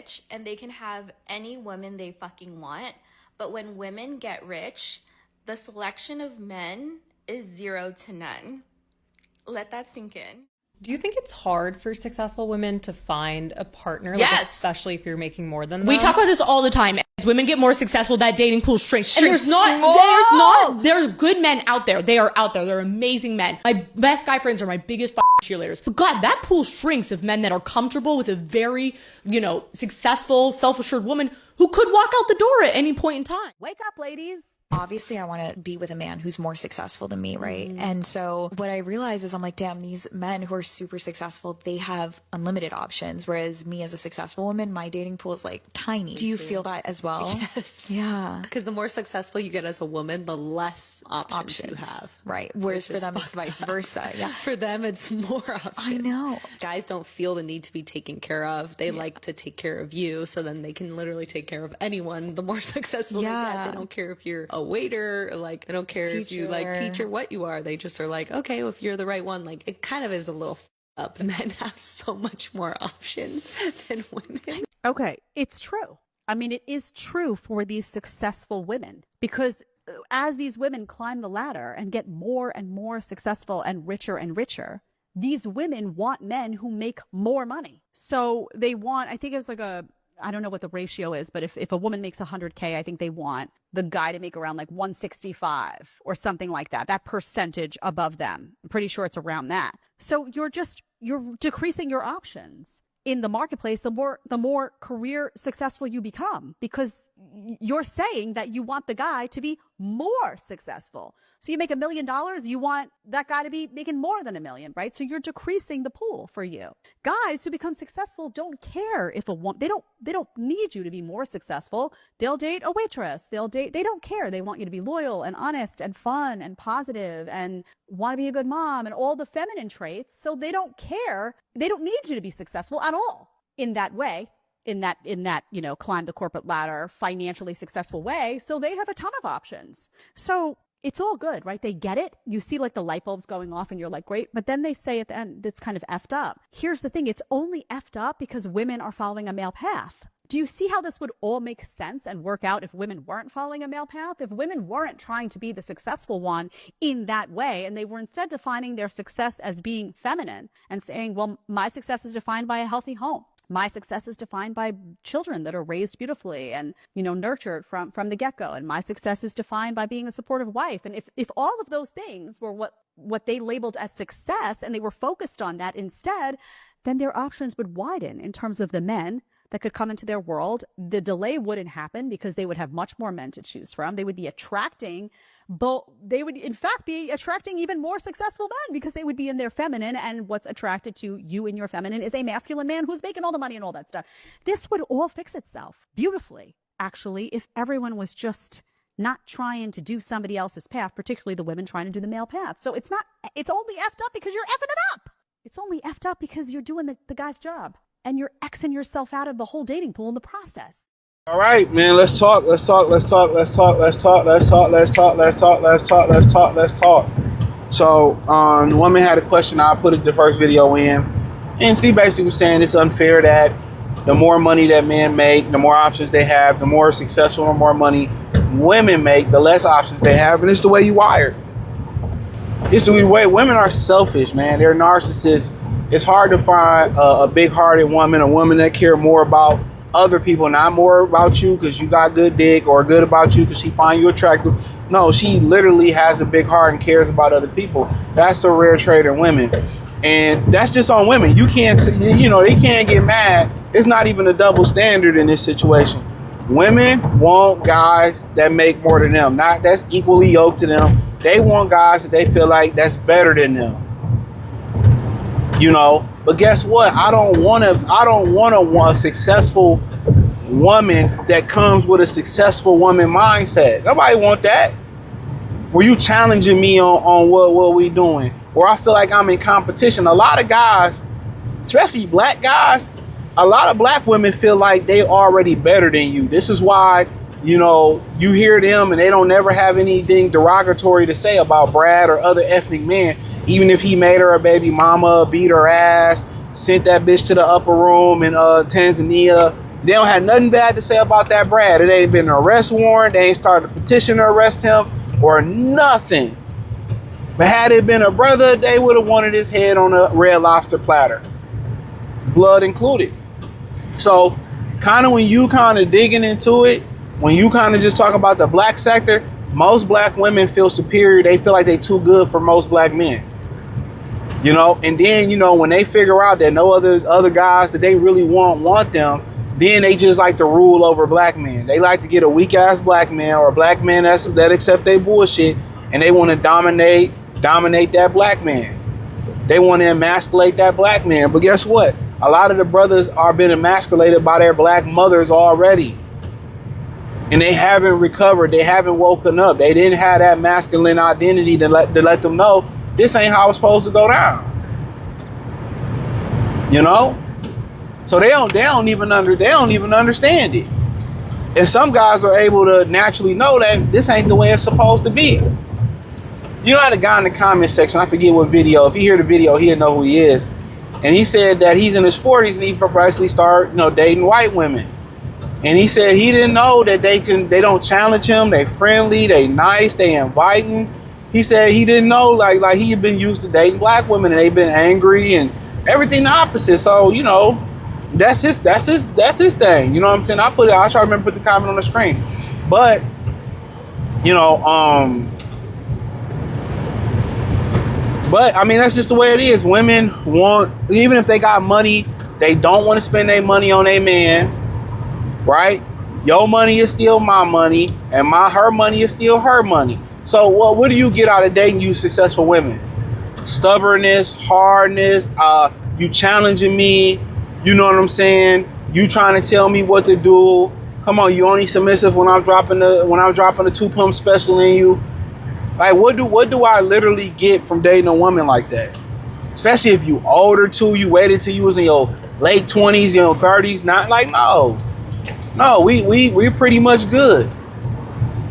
rich and they can have any woman they fucking want. But when women get rich, the selection of men is 0 to none. Let that sink in. Do you think it's hard for successful women to find a partner? Yes. Like, especially if you're making more than them? We talk about this all the time. As women get more successful, that dating pool shrinks. And there's good men out there. They are out there. They're amazing men. My best guy friends are my biggest cheerleaders. But God, that pool shrinks of men that are comfortable with a very, successful, self-assured woman who could walk out the door at any point in time. Wake up, ladies. Obviously, I want to be with a man who's more successful than me, right? And so what I realize is I'm like, damn, these men who are super successful, they have unlimited options. Whereas me as a successful woman, my dating pool is like tiny. Do you feel that as well? Yes. Yeah. Because the more successful you get as a woman, the less options you have. Right. Whereas for them, it's vice versa. Yeah. For them, it's more options. I know. Guys don't feel the need to be taken care of. They like to take care of you, so then they can literally take care of anyone. The more successful they get, they don't care if you're a waiter, like they don't care if you like teach or what you are. They just are like, okay, well, if you're the right one, like it kind of is a little up. Men have so much more options than women. Okay, it's true. I mean, it is true for these successful women, because as these women climb the ladder and get more and more successful and richer, these women want men who make more money. So they want, I think it's like I don't know what the ratio is, but if a woman makes 100K, I think they want the guy to make around like 165 or something like that percentage above them. I'm pretty sure it's around that. So you're decreasing your options in the marketplace the more career successful you become, because you're saying that you want the guy to be more successful. So you make $1 million, you want that guy to be making more than $1 million, right? So you're decreasing the pool for you. Guys who become successful don't care if a woman, they don't need you to be more successful. They'll date a waitress. They don't care. They want you to be loyal and honest and fun and positive and want to be a good mom and all the feminine traits. So they don't care. They don't need you to be successful at all in that way. In that, climb the corporate ladder, financially successful way. So they have a ton of options. So it's all good, right? They get it. You see like the light bulbs going off and you're like, great. But then they say at the end, it's kind of effed up. Here's the thing. It's only effed up because women are following a male path. Do you see how this would all make sense and work out if women weren't following a male path? If women weren't trying to be the successful one in that way, and they were instead defining their success as being feminine and saying, well, my success is defined by a healthy home. My success is defined by children that are raised beautifully and, nurtured from the get-go. And my success is defined by being a supportive wife. And if all of those things were what they labeled as success and they were focused on that instead, then their options would widen in terms of the men that could come into their world. The delay wouldn't happen because they would have much more men to choose from. They would be attracting, but they would in fact be attracting even more successful men because they would be in their feminine, and what's attracted to you in your feminine is a masculine man who's making all the money and all that stuff. This would all fix itself beautifully, actually, if everyone was just not trying to do somebody else's path, particularly the women trying to do the male path. So it's only effed up because you're effing it up. It's only effed up because you're doing the guy's job. And you're Xing yourself out of the whole dating pool in the process. All right, man, let's talk. So, the woman had a question. I put the first video in, and she basically was saying it's unfair that the more money that men make, the more options they have, the more successful and more money women make, the less options they have, and it's the way you wired. It's the way women are selfish, man. They're narcissists. It's hard to find a big-hearted woman, a woman that cares more about other people, not more about you because you got good dick, or good about you because she find you attractive. No, she literally has a big heart and cares about other people. That's a rare trait in women. And that's just on women. You can't, they can't get mad. It's not even a double standard in this situation. Women want guys that make more than them, not that's equally yoked to them. They want guys that they feel like that's better than them. But guess what? I don't want a successful woman that comes with a successful woman mindset. Nobody want that. Were you challenging me on what we doing? Or I feel like I'm in competition. A lot of guys, especially black guys, a lot of black women feel like they already better than you. This is why, you hear them and they don't never have anything derogatory to say about Brad or other ethnic men. Even if he made her a baby mama, beat her ass, sent that bitch to the upper room in Tanzania, They don't have nothing bad to say about that Brad. It ain't been an arrest warrant. They ain't started a petition to arrest him or nothing. But had it been a brother, they would have wanted his head on a Red Lobster platter, blood included. So kind of when you kind of digging into it, when you kind of just talk about the black sector, most black women feel superior. They feel like they too good for most black men. You know, and then, you know, when they figure out that no other guys that they really want them, then they just like to rule over black men. They like to get a weak ass black man or a black man that accept their bullshit, and they want to dominate that black man. They want to emasculate that black man. But guess what? A lot of the brothers are being emasculated by their black mothers already. And they haven't recovered. They haven't woken up. They didn't have that masculine identity to let them know this ain't how it's supposed to go down. You know? So they don't even understand it. And some guys are able to naturally know that this ain't the way it's supposed to be. You know, I had a guy in the comment section, I forget what video. If you hear the video, he'll know who he is. And he said that he's in his 40s and he progressively start, you know, dating white women. And he said he didn't know that they don't challenge him. They friendly, they nice, they inviting. He said he didn't know, like he had been used to dating black women and they've been angry and everything the opposite. So, you know, that's his thing. You know what I'm saying? I try to remember to put the comment on the screen. But, you know, but I mean, that's just the way it is. Women want, even if they got money, they don't want to spend their money on a man, right? Your money is still my money, and her money is still her money. So what do you get out of dating you successful women? Stubbornness, hardness, you challenging me, you know what I'm saying? You trying to tell me what to do. Come on, you only submissive when I'm dropping the 2 pump special in you. Like, what do I literally get from dating a woman like that? Especially if you older too, you waited till you was in your late 20s, you know, 30s. Not like, no, we pretty much good.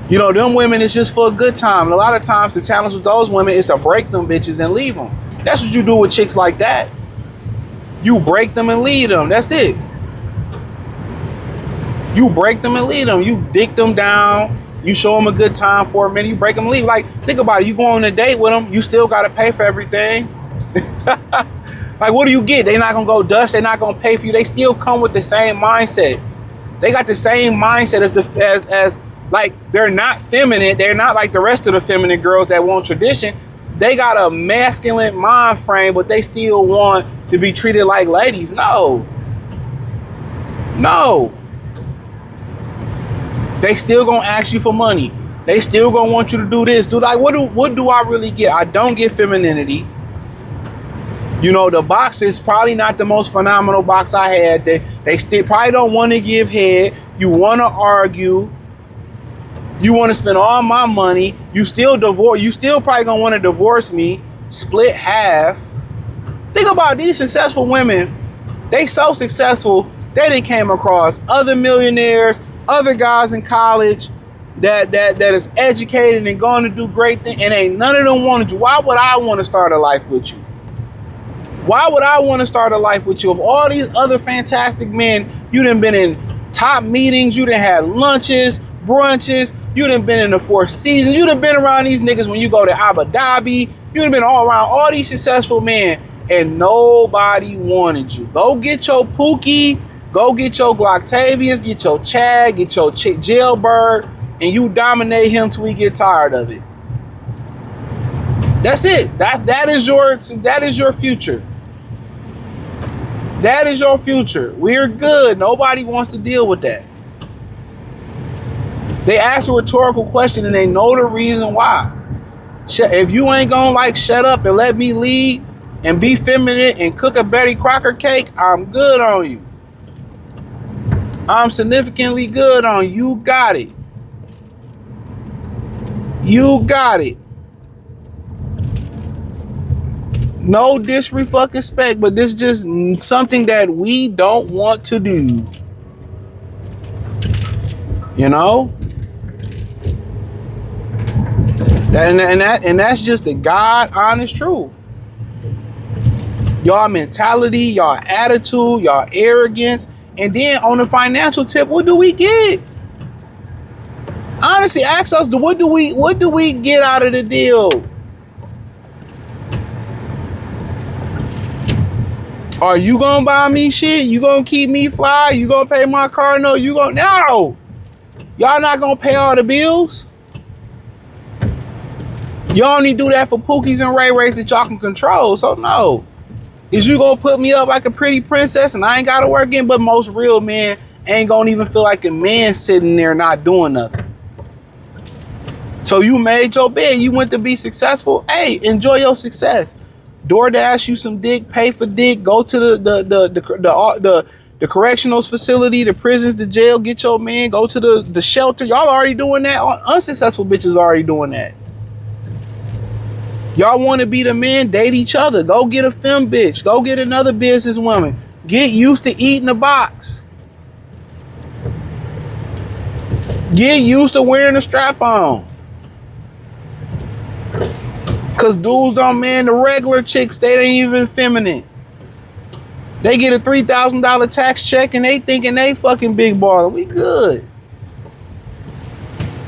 You know, them women is just for a good time. And a lot of times the challenge with those women is to break them bitches and leave them. That's what you do with chicks like that. You break them and leave them. That's it. You break them and leave them. You dick them down. You show them a good time for a minute. You break them and leave. Like, think about it. You go on a date with them. You still got to pay for everything. Like, what do you get? They're not going to go Dutch. They're not going to pay for you. They still come with the same mindset. They got the same mindset as like, they're not feminine. They're not like the rest of the feminine girls that want tradition. They got a masculine mind frame, but they still want to be treated like ladies. No. They still gonna ask you for money. They still gonna want you to do this. Like, what do I really get? I don't get femininity. You know, the box is probably not the most phenomenal box I had. They still probably don't want to give head. You want to argue. You want to spend all my money. You still probably gonna want to divorce me, split half. Think about these successful women. They so successful, they done came across other millionaires, other guys in college that is educated and going to do great things, and ain't none of them wanted you. Why would I want to start a life with you? Why would I want to start a life with you? Of all these other fantastic men, you done been in top meetings, you done had lunches, brunches, you done been in the Four Seasons, you done been around these niggas when you go to Abu Dhabi, you done been all around all these successful men, and nobody wanted you. Go get your Pookie, go get your Glocktavius, get your Chad, get your Jailbird, and you dominate him till we get tired of it. That's it. That is your future. That is your future. We're good. Nobody wants to deal with that. They ask a rhetorical question and they know the reason why. If you ain't gonna shut up and let me lead and be feminine and cook a Betty Crocker cake, I'm good on you. I'm significantly good on you. You got it. You got it. No disrespect, but this is just something that we don't want to do. You know? And that's just the God honest truth. Y'all mentality, y'all attitude, y'all arrogance, And then on the financial tip, what do we get? Honestly, ask us, what do we get out of the deal? Are you gonna buy me shit? You gonna keep me fly? You gonna pay my car note? No. Y'all not gonna pay all the bills? Y'all only do that for Pookies and Ray Rays that y'all can control. So no. Is you gonna put me up like a pretty princess and I ain't gotta work in? But most real men ain't gonna even feel like a man sitting there not doing nothing. So you made your bed. You went to be successful. Hey, enjoy your success. DoorDash you some dick, pay for dick, go to the correctionals facility, the prisons, the jail, get your man, go to the shelter. Y'all already doing that. Unsuccessful bitches already doing that. Y'all want to be the man, date each other. Go get a femme bitch. Go get another businesswoman. Get used to eating the box. Get used to wearing a strap on. Cause dudes don't man the regular chicks, they ain't even feminine. They get a $3,000 tax check and they thinking they fucking big baller. We good.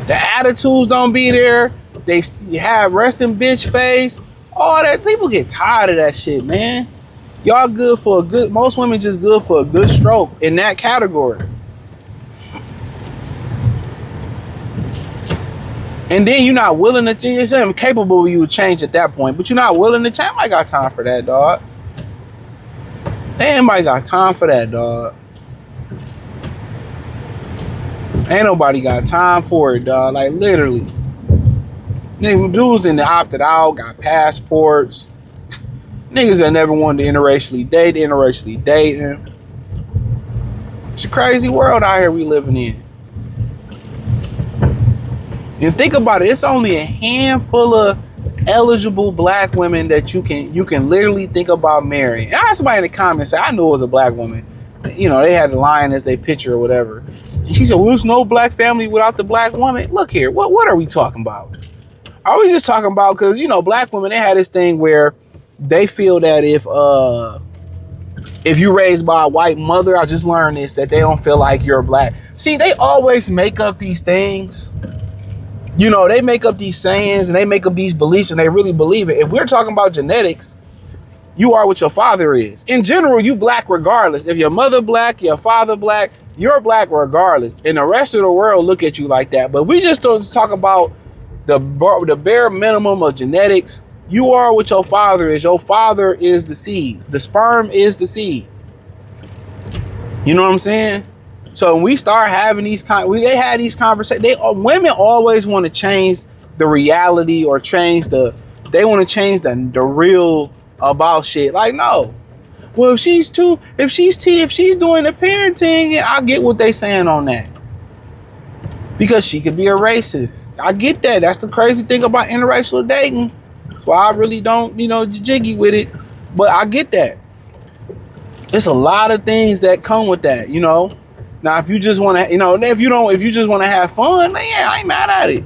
The attitudes don't be there. They have resting bitch face. All that. People get tired of that shit, man. Y'all good for a good, most women just good for a good stroke in that category. And then you're not willing to change. It's incapable of you to change at that point, but you're not willing to change. I got time for that, dog. Ain't nobody got time for that, dog. Ain't nobody got time for it, dog. Like, literally. Niggas, dudes in the opted out, got passports. Niggas that never wanted to interracially dating. It's a crazy world out here we living in. And think about it, it's only a handful of eligible black women that you can literally think about marrying. And I had somebody in the comments say, I knew it was a black woman. You know, they had the lion as their picture or whatever. And she said, well, there's no black family without the black woman. Look here, what are we talking about? Are we just talking about, because, you know, black women, they had this thing where they feel that if you're raised by a white mother, I just learned this, that they don't feel like you're black. See, they always make up these things. You know, they make up these sayings and they make up these beliefs and they really believe it. If we're talking about genetics, you are what your father is. In general, you black regardless. If your mother black, your father black, you're black regardless. And the rest of the world look at you like that. But we just don't talk about the bare minimum of genetics. You are what your father is. Your father is the seed. The sperm is the seed. You know what I'm saying? So when we start having these they had these conversations. Women always want to change the reality or they want to change the real about shit. Like, no. Well, if she's doing the parenting, I get what they saying on that. Because she could be a racist. I get that. That's the crazy thing about interracial dating. That's why I really don't, jiggy with it. But I get that. There's a lot of things that come with that, Now, if you just want to, if you just want to have fun, then yeah, I ain't mad at it.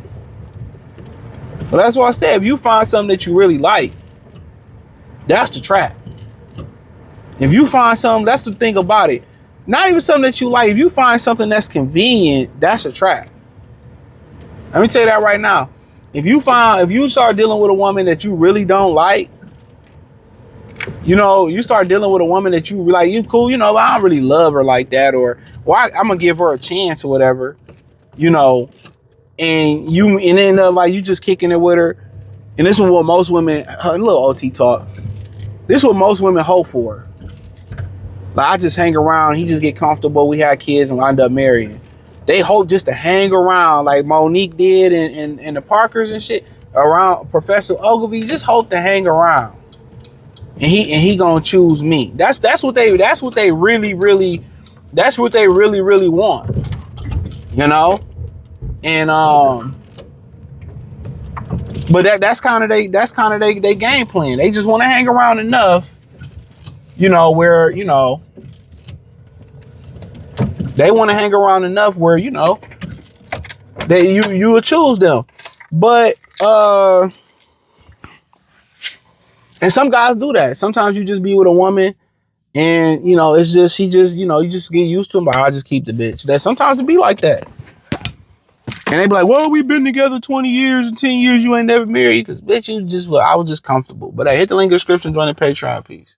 But that's why I said, if you find something that you really like, that's the trap. If you find something, that's the thing about it. Not even something that you like. If you find something that's convenient, that's a trap. Let me tell you that right now. If you start dealing with a woman that you really don't like, you start dealing with a woman that you like, you cool, but I don't really love her like that, or I'm gonna give her a chance or whatever, and then like you just kicking it with her, and this is what most women, a little OT talk, this is what most women hope for. Like, I just hang around, he just get comfortable, we had kids and wind up marrying. They hope just to hang around like Monique did and the Parkers and shit around Professor Ogilvy, just hope to hang around. And he gonna choose me. That's what they really want. And but that's kind of they game plan. They just want to hang around enough, where they want to hang around enough where that you will choose them. But and some guys do that. Sometimes you just be with a woman And, you know, it's just, you know, you just get used to him, but I'll just keep the bitch. That sometimes it be like that. And they be like, well, we've been together 20 years and 10 years. You ain't never married. Because, bitch, I was just comfortable. But I hit the link in the description, join the Patreon. Peace.